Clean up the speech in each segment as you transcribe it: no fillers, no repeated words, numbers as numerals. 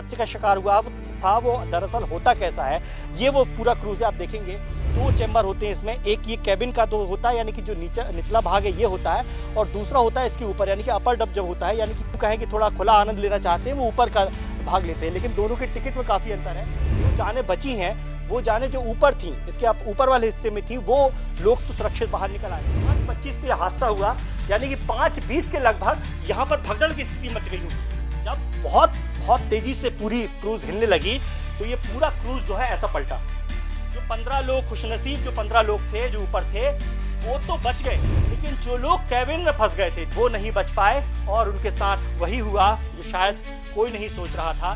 हादसे का शिकार हुआ था वो दरअसल होता कैसा है, ये वो पूरा क्रूज है। आप देखेंगे 2 चैम्बर होते हैं इसमें, एक ये कैबिन का तो होता है यानी कि जो निचला भाग है ये होता है, और दूसरा होता है इसके ऊपर यानी कि अपर डब जब होता है, यानी कि कहें कि थोड़ा खुला आनंद लेना चाहते हैं वो ऊपर का भाग लेते हैं। लेकिन दोनों के टिकट में काफ़ी अंतर है। जो जानें बची हैं वो जाने जो ऊपर थी, इसके आप ऊपर वाले हिस्से में थी, वो लोग तो सुरक्षित बाहर निकल आए। 5:25 पे हादसा हुआ, यानी कि 5:20 के लगभग यहाँ पर भगदड़ की स्थिति मच गई। जब बहुत तेजी से पूरी क्रूज हिलने लगी तो ये पूरा क्रूज जो है ऐसा पलटा। जो 15 लोग खुशनसीब, जो 15 लोग थे जो ऊपर थे, वो तो बच गए, लेकिन जो लोग कैबिन में फंस गए थे वो नहीं बच पाए, और उनके साथ वही हुआ जो शायद कोई नहीं सोच रहा था।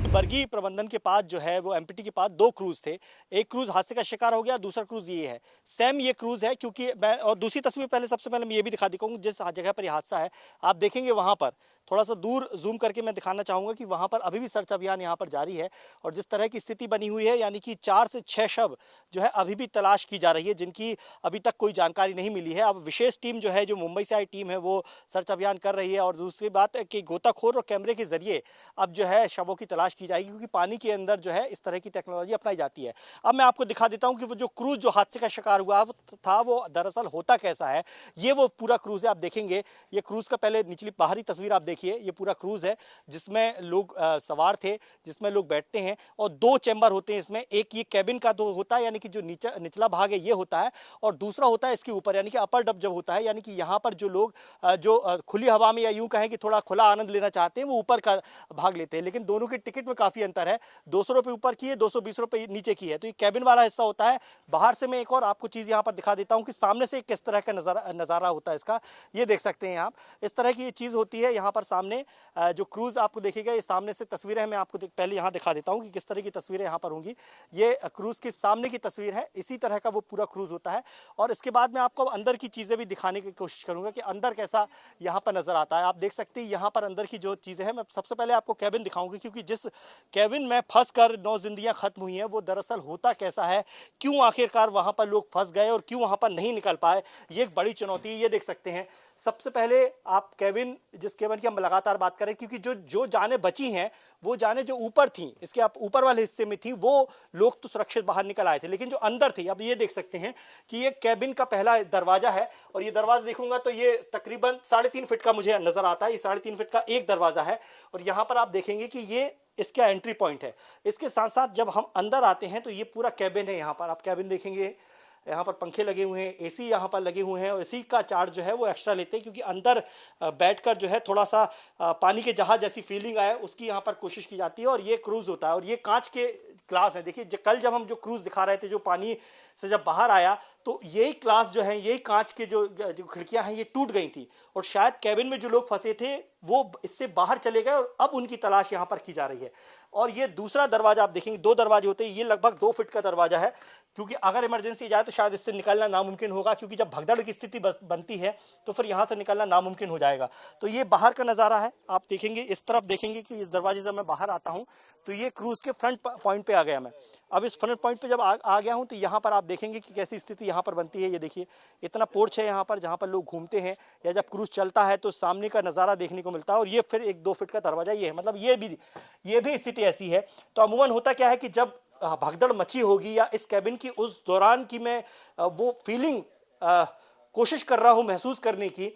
बरगी प्रबंधन के पास जो है वो एमपीटी के पास 2 क्रूज थे। एक क्रूज हादसे का शिकार हो गया, दूसरा क्रूज ये है। सेम ये क्रूज है, क्योंकि मैं और दूसरी तस्वीर सबसे पहले मैं ये भी दिखा दूंगा जिस जगह पर ये हादसा है। आप देखेंगे वहां पर थोड़ा सा दूर जूम करके मैं दिखाना चाहूंगा कि वहां पर अभी भी सर्च अभियान यहाँ पर जारी है, और जिस तरह की स्थिति बनी हुई है, यानी कि 4 से 6 शव जो है अभी भी तलाश की जा रही है, जिनकी अभी तक कोई जानकारी नहीं मिली है। अब विशेष टीम जो है, जो मुंबई से आई टीम है, वो सर्च अभियान कर रही है, और दूसरी बात है कि गोताखोर और कैमरे के जरिए अब जो है शवों की तलाश की जाएगी, क्योंकि पानी के अंदर जो है इस तरह की टेक्नोलॉजी अपनाई जाती है। अब मैं आपको दिखा देता हूं कि वो जो क्रूज जो हादसे का शिकार हुआ था वो दरअसल होता कैसा है, ये वो पूरा क्रूज है। आप देखेंगे ये क्रूज का पहले निचली बाहरी तस्वीर आप देखिए, ये पूरा क्रूज है जिसमें लोग सवार थे, जिसमें लोग बैठते हैं, और 2 चैम्बर होते हैं इसमें। एक ये कैबिन का तो होता है यानी कि जो निचला भाग है ये होता है, और दूसरा होता है इसके ऊपर यानी कि अपर डब जब होता है, यानी कि यहाँ पर जो लोग खुली हवा में, या यूं कहें कि थोड़ा खुला आनंद लेना चाहते हैं वो ऊपर का भाग लेते हैं। लेकिन दोनों के टिकट में काफी अंतर है, 200 रुपये ऊपर की है, 220 रुपये नीचे की है। तो ये कैबिन वाला हिस्सा होता है। बाहर से मैं एक और आपको चीज यहाँ पर दिखा देता हूँ कि सामने से किस तरह का नजारा होता है इसका, ये देख सकते हैं आप। इस तरह की ये चीज होती है यहाँ पर सामने। जो क्रूज आपको देखेगा ये सामने से तस्वीरें हैं, मैं आपको पहले यहाँ दिखा देता हूँ कि किस तरह की तस्वीरें यहाँ पर होंगी। ये क्रूज के सामने की तस्वीर है, इसी तरह का वो पूरा क्रूज होता है। और इसके बाद मैं आपको अंदर की चीजें भी दिखाने की कोशिश करूंगा कि अंदर कैसा यहाँ पर नजर आता है। आप देख सकते हैं यहाँ पर अंदर की जो चीजें हैं। मैं सबसे पहले आपको कैबिन दिखाऊंगी, क्योंकि जिस कैबिन में फंस कर 9 जिंदगियां खत्म हुई हैं वो दरअसल होता कैसा है, क्यों आखिरकार वहां पर लोग फंस गए और क्यों वहां पर नहीं निकल पाए, ये एक बड़ी चुनौती है। ये देख सकते हैं सबसे पहले आप कैबिन, जिस कैबिन की हम लगातार बात करें, क्योंकि जो जानें बची हैं वो जानें जो ऊपर थी, इसके आप ऊपर वाले हिस्से में थी, वो लोग तो सुरक्षित बाहर निकल आए थे, लेकिन जो अंदर थी, अब ये देख सकते हैं कि ये कैबिन का पहला दरवाजा है, और ये दरवाजा देखूंगा तो ये तकरीबन 3.5 फीट का मुझे नजर आता है। ये 3.5 फीट का एक दरवाजा है, और यहां पर आप देखेंगे कि ये इसका एंट्री पॉइंट है। इसके साथ साथ जब हम अंदर आते हैं तो ये पूरा कैबिन है। यहाँ पर आप कैबिन देखेंगे, यहाँ पर पंखे लगे हुए हैं, एसी यहाँ पर लगे हुए हैं, और एसी का चार्ज जो है वो एक्स्ट्रा लेते हैं, क्योंकि अंदर बैठकर जो है थोड़ा सा पानी के जहाज जैसी फीलिंग आए उसकी यहाँ पर कोशिश की जाती है। और ये क्रूज होता है, और ये कांच के ग्लास है। देखिए कल जब हम जो क्रूज दिखा रहे थे, जो पानी से जब बाहर आया, तो यही ग्लास जो है, यही कांच के जो खिड़कियां हैं ये टूट गई थी, और शायद कैबिन में जो लोग फंसे थे वो इससे बाहर चले गए, और अब उनकी तलाश यहाँ पर की जा रही है। और ये दूसरा दरवाजा आप देखेंगे, 2 दरवाजे होते हैं, ये लगभग 2 फीट का दरवाजा है, क्योंकि अगर इमरजेंसी जाए तो शायद इससे निकलना नामुमकिन होगा, क्योंकि जब भगदड़ की स्थिति बनती है तो फिर यहाँ से निकलना नामुमकिन हो जाएगा। तो ये बाहर का नज़ारा है, आप देखेंगे, इस तरफ देखेंगे कि इस दरवाजे से मैं बाहर आता हूँ तो ये क्रूज के फ्रंट पॉइंट पे आ गया मैं। अब इस फ्रंट पॉइंट पे जब आ गया हूँ तो यहाँ पर आप देखेंगे कि कैसी स्थिति यहाँ पर बनती है। ये देखिए इतना पोर्च है यहाँ पर जहाँ पर लोग घूमते हैं, या जब क्रूज चलता है तो सामने का नज़ारा देखने को मिलता है। और ये फिर एक 2 फीट का दरवाजा ये है, मतलब ये भी स्थिति ऐसी है। तो अमूमन होता क्या है कि जब भगदड़ मची होगी, या इस कैबिन की उस दौरान की मैं वो फीलिंग कोशिश कर रहा हूँ महसूस करने की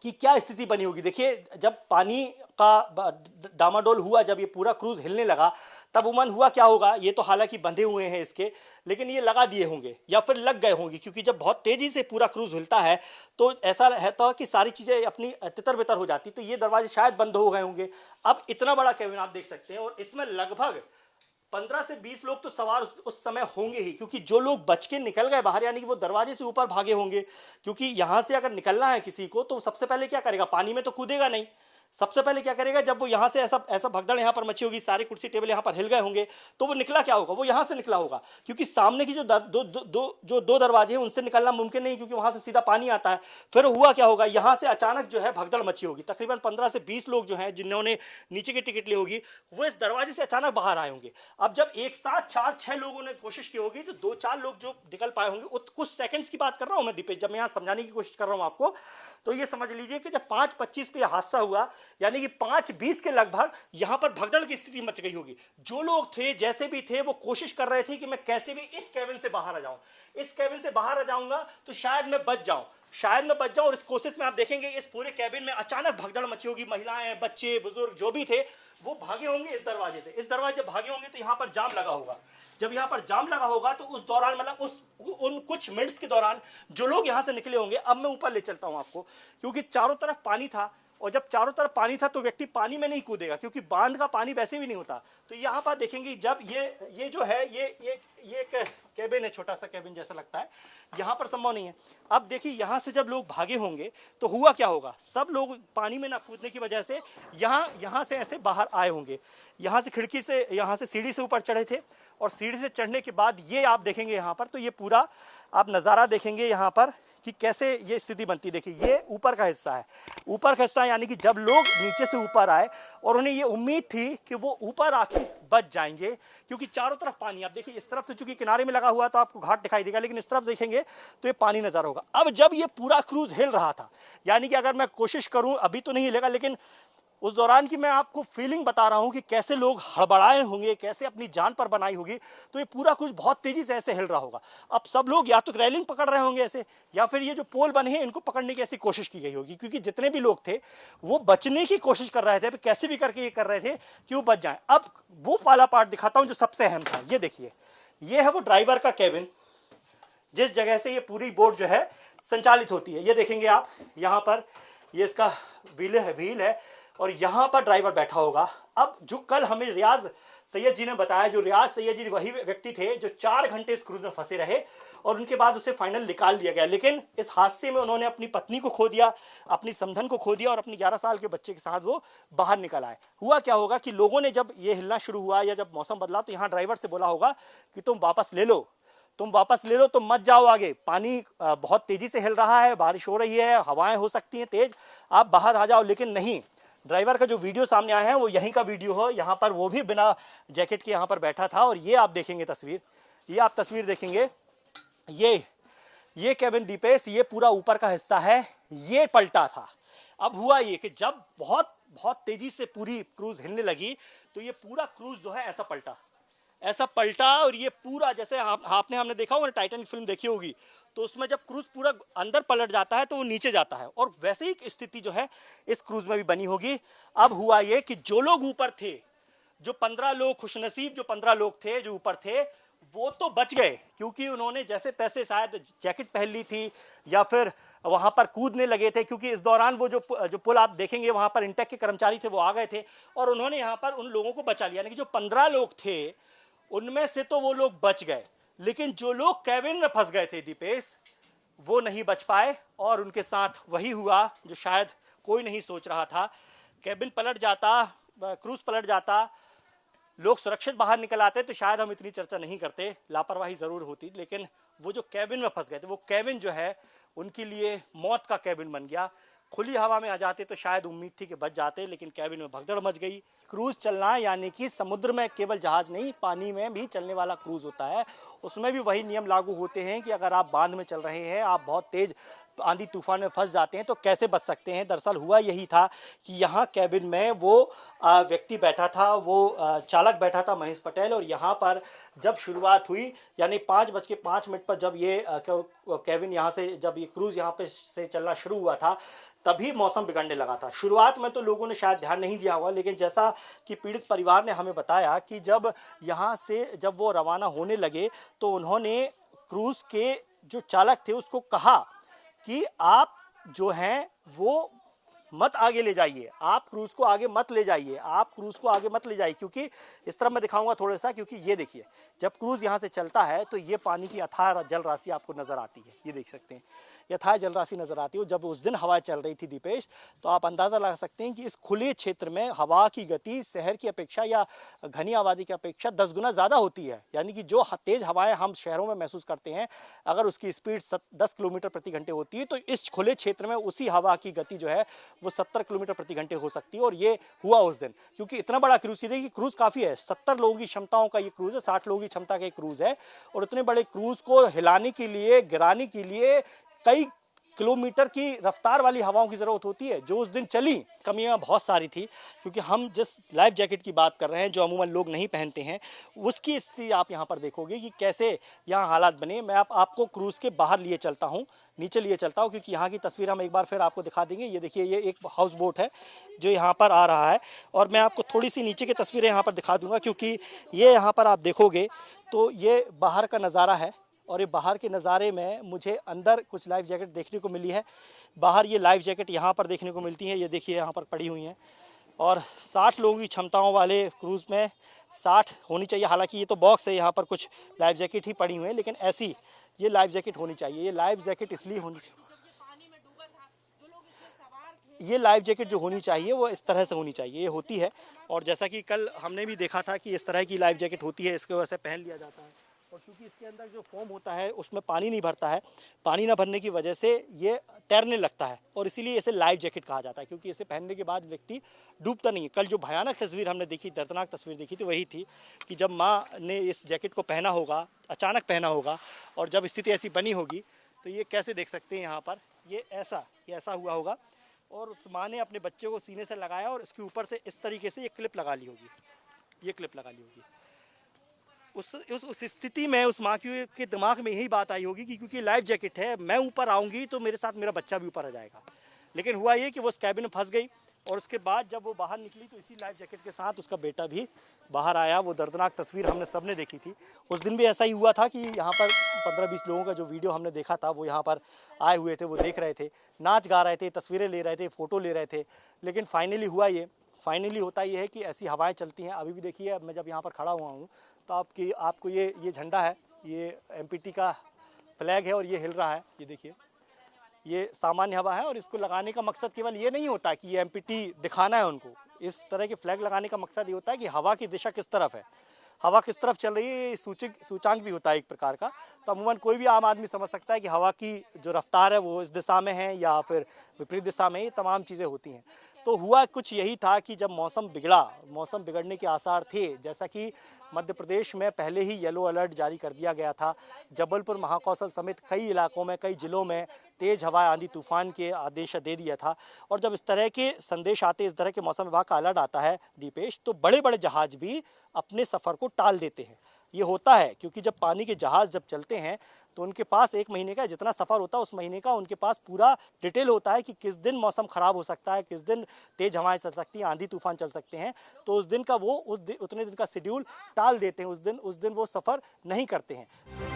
कि क्या स्थिति बनी होगी। देखिए जब पानी का डामाडोल हुआ, जब ये पूरा क्रूज हिलने लगा, तब उमन हुआ क्या होगा। ये तो हालांकि बंधे हुए हैं इसके, लेकिन ये लगा दिए होंगे या फिर लग गए होंगे, क्योंकि जब बहुत तेजी से पूरा क्रूज हिलता है तो ऐसा रहता है कि सारी चीजें अपनी तितर बितर हो जाती। तो ये दरवाजे शायद बंद हो गए होंगे। अब इतना बड़ा कैबिन आप देख सकते हैं, और इसमें लगभग 15 से 20 लोग तो सवार उस समय होंगे ही, क्योंकि जो लोग बच के निकल गए बाहर, यानी कि वो दरवाजे से ऊपर भागे होंगे। क्योंकि यहां से अगर निकलना है किसी को तो सबसे पहले क्या करेगा, पानी में तो कूदेगा नहीं। सबसे पहले क्या करेगा, जब वो यहां से ऐसा भगदड़ यहां पर मची होगी, सारी कुर्सी टेबल यहां पर हिल गए होंगे, तो वो निकला क्या होगा, वो यहां से निकला होगा। क्योंकि सामने की जो दो दरवाजे हैं उनसे निकलना मुमकिन नहीं, क्योंकि वहां से सीधा पानी आता है। फिर हुआ क्या होगा, यहां से अचानक जो है भगदड़ मची होगी। तकरीबन 15 से 20 लोग जो हैं जिन्होंने नीचे की टिकट ली होगी, वो इस दरवाजे से अचानक बाहर आए होंगे। अब जब एक साथ 4-6 लोगों ने कोशिश की होगी, तो 2-4 लोग जो निकल पाए होंगे, कुछ सेकंड्स की बात कर रहा हूं मैं दीपेश, जब मैं यहां समझाने की कोशिश कर रहा हूं आपको, तो ये समझ लीजिए कि जब 5:25 पे हादसा हुआ, यानी कि 5:20 के लगभग यहां पर भगदड़ की स्थिति मच गई होगी। जो लोग थे जैसे भी थे वो कोशिश कर रहे थे कि मैं कैसे भी इस केबिन से बाहर आ जाऊं, इस केबिन से बाहर आ जाऊंगा तो शायद मैं बच जाऊं, शायद मैं बच जाऊं। और इस कोशिश में आप देखेंगे इस पूरे केबिन में अचानक भगदड़ मची होगी। महिलाएं, बच्चे, बुजुर्ग जो भी थे वो भागे होंगे इस दरवाजे से। इस दरवाजे भागे होंगे तो यहाँ पर जाम लगा होगा। जब यहाँ पर जाम लगा होगा तो उस दौरान मतलब उन कुछ मिनट्स के दौरान जो लोग यहाँ से निकले होंगे, अब मैं ऊपर ले चलता हूँ आपको, क्योंकि चारों तरफ पानी था। और जब चारों तरफ पानी था तो व्यक्ति पानी में नहीं कूदेगा, क्योंकि बांध का पानी वैसे भी नहीं होता। तो यहाँ पर देखेंगे जब ये जो है ये एक कैबिन है, छोटा सा कैबिन जैसा लगता है, यहाँ पर संभव नहीं है। अब देखिए यहाँ से जब लोग भागे होंगे तो हुआ क्या होगा, सब लोग पानी में ना कूदने की वजह से यहाँ से ऐसे बाहर आए होंगे। यहाँ से खिड़की से, यहाँ से सीढ़ी से ऊपर चढ़े थे, और सीढ़ी से चढ़ने के बाद ये आप देखेंगे यहाँ पर, तो ये पूरा आप नज़ारा देखेंगे यहाँ पर कि कैसे ये स्थिति बनती है। देखिए ये ऊपर का हिस्सा है, ऊपर का हिस्सा यानी कि जब लोग नीचे से ऊपर आए और उन्हें ये उम्मीद थी कि वो ऊपर आके बच जाएंगे, क्योंकि चारों तरफ पानी। आप देखिए इस तरफ से चूंकि किनारे में लगा हुआ तो आपको घाट दिखाई देगा, लेकिन इस तरफ देखेंगे तो ये पानी नजर होगा। अब जब ये पूरा क्रूज हिल रहा था, यानी कि अगर मैं कोशिश करूं अभी तो नहीं हिलेगा, लेकिन उस दौरान की मैं आपको फीलिंग बता रहा हूं कि कैसे लोग हड़बड़ाए होंगे, कैसे अपनी जान पर बनाई होगी। तो ये पूरा कुछ बहुत तेजी से ऐसे हिल रहा होगा। अब सब लोग या तो रेलिंग पकड़ रहे होंगे ऐसे, या फिर ये जो पोल बने हैं इनको पकड़ने की ऐसी कोशिश की गई होगी, क्योंकि जितने भी लोग थे वो बचने की कोशिश कर रहे थे, कैसे भी करके ये कर रहे थे कि वो बच जाए। अब वो वाला पार्ट दिखाता हूं जो सबसे अहम था। ये देखिए, ये है वो ड्राइवर का केबिन, जिस जगह से ये पूरी बोट जो है संचालित होती है। ये देखेंगे आप यहाँ पर, ये इसका व्हील है और यहाँ पर ड्राइवर बैठा होगा। अब जो कल हमें रियाज सैयद जी ने बताया, जो रियाज सैयद जी वही व्यक्ति थे जो 4 घंटे इस क्रूज में फंसे रहे और उनके बाद उसे फाइनल निकाल लिया गया। लेकिन इस हादसे में उन्होंने अपनी पत्नी को खो दिया, अपनी समधन को खो दिया, और अपनी 11 साल के बच्चे के साथ वो बाहर निकल आए। हुआ क्या होगा कि लोगों ने जब ये हिलना शुरू हुआ या जब मौसम बदला तो यहाँ ड्राइवर से बोला होगा कि तुम वापस ले लो, तुम मत जाओ आगे, पानी बहुत तेजी से हिल रहा है, बारिश हो रही है, हवाएं हो सकती हैं तेज, आप बाहर आ जाओ। लेकिन नहीं, ड्राइवर का जो वीडियो सामने आया है वो यहीं का वीडियो हो। यहाँ पर वो भी बिना जैकेट के यहाँ पर बैठा था। और ये आप देखेंगे तस्वीर, ये आप तस्वीर देखेंगे, ये केबिन दीपेश, ये पूरा ऊपर का हिस्सा है, ये पलटा था। अब हुआ ये कि जब बहुत बहुत तेजी से पूरी क्रूज हिलने लगी तो ये पूरा क्रूज जो है ऐसा पलटा। और ये पूरा जैसे हमने देखा होगा, टाइटैनिक फिल्म देखी होगी, तो उसमें जब क्रूज पूरा अंदर पलट जाता है तो वो नीचे जाता है, और वैसे ही स्थिति जो है इस क्रूज में भी बनी होगी। अब हुआ ये कि जो लोग ऊपर थे, जो 15 लोग खुशनसीब, जो 15 लोग थे जो ऊपर थे, वो तो बच गए, क्योंकि उन्होंने जैसे तैसे शायद जैकेट पहन ली थी या फिर वहां पर कूदने लगे थे, क्योंकि इस दौरान वो जो पुल आप देखेंगे वहां पर इंटेक के कर्मचारी थे वो आ गए थे और उन्होंने यहाँ पर उन लोगों को बचा लिया। यानी कि जो 15 लोग थे उनमें से तो वो लोग बच गए, लेकिन जो लोग कैबिन में फंस गए थे दीपेश, वो नहीं बच पाए। और उनके साथ वही हुआ जो शायद कोई नहीं सोच रहा था। कैबिन पलट जाता, क्रूज पलट जाता, लोग सुरक्षित बाहर निकल आते तो शायद हम इतनी चर्चा नहीं करते, लापरवाही जरूर होती। लेकिन वो जो कैबिन में फंस गए थे, वो कैबिन जो है उनके लिए मौत का कैबिन बन गया। खुली हवा में आ जाते तो शायद उम्मीद थी कि बच जाते, लेकिन कैबिन में भगदड़ मच गई। क्रूज चलना यानी कि समुद्र में केवल जहाज नहीं, पानी में भी चलने वाला क्रूज होता है। उसमें भी वही नियम लागू होते हैं कि अगर आप बांध में चल रहे हैं, आप बहुत तेज आंधी तूफान में फंस जाते हैं तो कैसे बच सकते हैं। दरअसल हुआ यही था कि यहाँ कैबिन में वो व्यक्ति बैठा था, वो चालक बैठा था महेश पटेल, और यहाँ पर जब शुरुआत हुई यानी 5:05 पर जब ये कैबिन यहाँ से, जब ये क्रूज यहाँ पे से चलना शुरू हुआ था, तभी मौसम बिगड़ने लगा था। शुरुआत में तो लोगों ने शायद ध्यान नहीं दिया होगा, लेकिन जैसा कि पीड़ित परिवार ने हमें बताया कि जब यहाँ से जब वो रवाना होने लगे तो उन्होंने क्रूज के जो चालक थे उसको कहा कि आप जो हैं वो मत आगे ले जाइए, आप क्रूज को आगे मत ले जाइए, आप क्रूज को आगे मत ले जाइए। क्योंकि इस तरह मैं दिखाऊंगा थोड़ा सा, क्योंकि ये देखिए जब क्रूज यहाँ से चलता है तो ये पानी की अथाह जल राशि आपको नजर आती है, ये देख सकते हैं, यथाह जल राशि नजर आती है। जब उस दिन हवा चल रही थी दीपेश, तो आप अंदाजा लगा सकते हैं कि इस खुले क्षेत्र में हवा की गति शहर की अपेक्षा या घनी आबादी की अपेक्षा 10 गुना ज्यादा होती है। यानी कि जो तेज हवाएं हम शहरों में महसूस करते हैं, अगर उसकी स्पीड 10 किलोमीटर प्रति घंटे होती है, तो इस खुले क्षेत्र में उसी हवा की गति जो है वो 70 किलोमीटर प्रति घंटे हो सकती है। और ये हुआ उस दिन, क्योंकि इतना बड़ा क्रूज, की क्रूज काफी है, 70 लोगों की क्षमताओं का ये क्रूज है, 60 लोगों की क्षमता का क्रूज है। और इतने बड़े क्रूज को हिलाने के लिए, गिराने के लिए कई किलोमीटर की रफ्तार वाली हवाओं की ज़रूरत होती है जो उस दिन चली। कमियां बहुत सारी थी क्योंकि हम जिस लाइफ जैकेट की बात कर रहे हैं जो अमूमन लोग नहीं पहनते हैं, उसकी स्थिति आप यहाँ पर देखोगे कि कैसे यहाँ हालात बने। मैं आपको क्रूज़ के बाहर लिए चलता हूँ, नीचे लिए चलता हूँ, क्योंकि यहाँ की तस्वीर हम एक बार फिर आपको दिखा देंगे। ये देखिए, ये एक हाउस बोट है जो यहाँ पर आ रहा है, और मैं आपको थोड़ी सी नीचे की तस्वीरें यहाँ पर दिखा दूंगा, क्योंकि ये यहाँ पर आप देखोगे तो ये बाहर का नज़ारा है, और ये बाहर के नज़ारे में मुझे अंदर कुछ लाइफ जैकेट देखने को मिली है। बाहर ये लाइफ जैकेट यहाँ पर देखने को मिलती है, ये देखिए यहाँ पर पड़ी हुई हैं, और 60 लोगों की क्षमताओं वाले क्रूज़ में 60 होनी चाहिए। हालांकि ये तो बॉक्स है, यहाँ पर कुछ लाइफ जैकेट ही पड़ी हुई हैं, लेकिन ऐसी ये लाइफ जैकेट होनी चाहिए। ये लाइफ जैकेट इसलिए होनी चाहिए, ये लाइफ जैकेट जो होनी चाहिए वो इस तरह से होनी चाहिए, ये होती है। और जैसा कि कल हमने भी देखा था कि इस तरह की लाइफ जैकेट होती है, इसके वजह से पहन लिया जाता है। और क्योंकि इसके अंदर जो फोम होता है उसमें पानी नहीं भरता है, पानी ना भरने की वजह से ये तैरने लगता है, और इसीलिए इसे लाइफ जैकेट कहा जाता है, क्योंकि इसे पहनने के बाद व्यक्ति डूबता नहीं है। कल जो भयानक तस्वीर हमने देखी, दर्दनाक तस्वीर देखी थी, वही थी कि जब माँ ने इस जैकेट को पहना होगा, अचानक पहना होगा, और जब स्थिति ऐसी बनी होगी तो ये कैसे देख सकते हैं यहाँ पर, ये ऐसा हुआ होगा, और उस माँ ने अपने बच्चे को सीने से लगाया और इसके ऊपर से इस तरीके से ये क्लिप लगा ली होगी, ये क्लिप लगा ली होगी। उस स्थिति में उस माँ के दिमाग में यही बात आई होगी कि क्योंकि लाइफ जैकेट है, मैं ऊपर आऊँगी तो मेरे साथ मेरा बच्चा भी ऊपर आ जाएगा। लेकिन हुआ ये कि वो उस कैबिन में फंस गई, और उसके बाद जब वो बाहर निकली तो इसी लाइफ जैकेट के साथ उसका बेटा भी बाहर आया। वो दर्दनाक तस्वीर हमने सबने देखी थी। उस दिन भी ऐसा ही हुआ था कि यहाँ पर 15-20 लोगों का जो वीडियो हमने देखा था, वो यहाँ पर आए हुए थे, वो देख रहे थे, नाच गा रहे थे, तस्वीरें ले रहे थे, फ़ोटो ले रहे थे। लेकिन फाइनली होता ये है कि ऐसी हवाएं चलती हैं। अभी भी देखिए, मैं जब यहाँ पर खड़ा हुआ हूँ तो आपको ये झंडा है, ये एमपीटी का फ्लैग है, और ये हिल रहा है, ये देखिए, ये सामान्य हवा है। और इसको लगाने का मकसद केवल ये नहीं होता कि ये एमपीटी दिखाना है उनको। इस तरह के फ्लैग लगाने का मकसद ये होता है कि हवा की दिशा किस तरफ है, हवा किस तरफ चल रही है, ये सूचकांक भी होता है एक प्रकार का। तो अमूमन कोई भी आम आदमी समझ सकता है कि हवा की जो रफ्तार है वो इस दिशा में है या फिर विपरीत दिशा में, ये तमाम चीज़ें होती हैं। तो हुआ कुछ यही था कि जब मौसम बिगड़ने के आसार थे, जैसा कि मध्य प्रदेश में पहले ही येलो अलर्ट जारी कर दिया गया था, जबलपुर, महाकौशल समेत कई इलाकों में, कई जिलों में तेज हवा, आंधी, तूफान के आदेश दे दिया था। और जब इस तरह के संदेश आते, इस तरह के मौसम विभाग का अलर्ट आता है दीपेश, तो बड़े बड़े जहाज भी अपने सफ़र को टाल देते हैं। ये होता है क्योंकि जब पानी के जहाज़ जब चलते हैं तो उनके पास 1 महीने का जितना सफ़र होता है, उस महीने का उनके पास पूरा डिटेल होता है कि किस दिन मौसम ख़राब हो सकता है, किस दिन तेज़ हवाएं चल सकती हैं, आंधी तूफान चल सकते हैं। तो उस दिन का वो उतने दिन का शेड्यूल टाल देते हैं, उस दिन वो सफ़र नहीं करते हैं।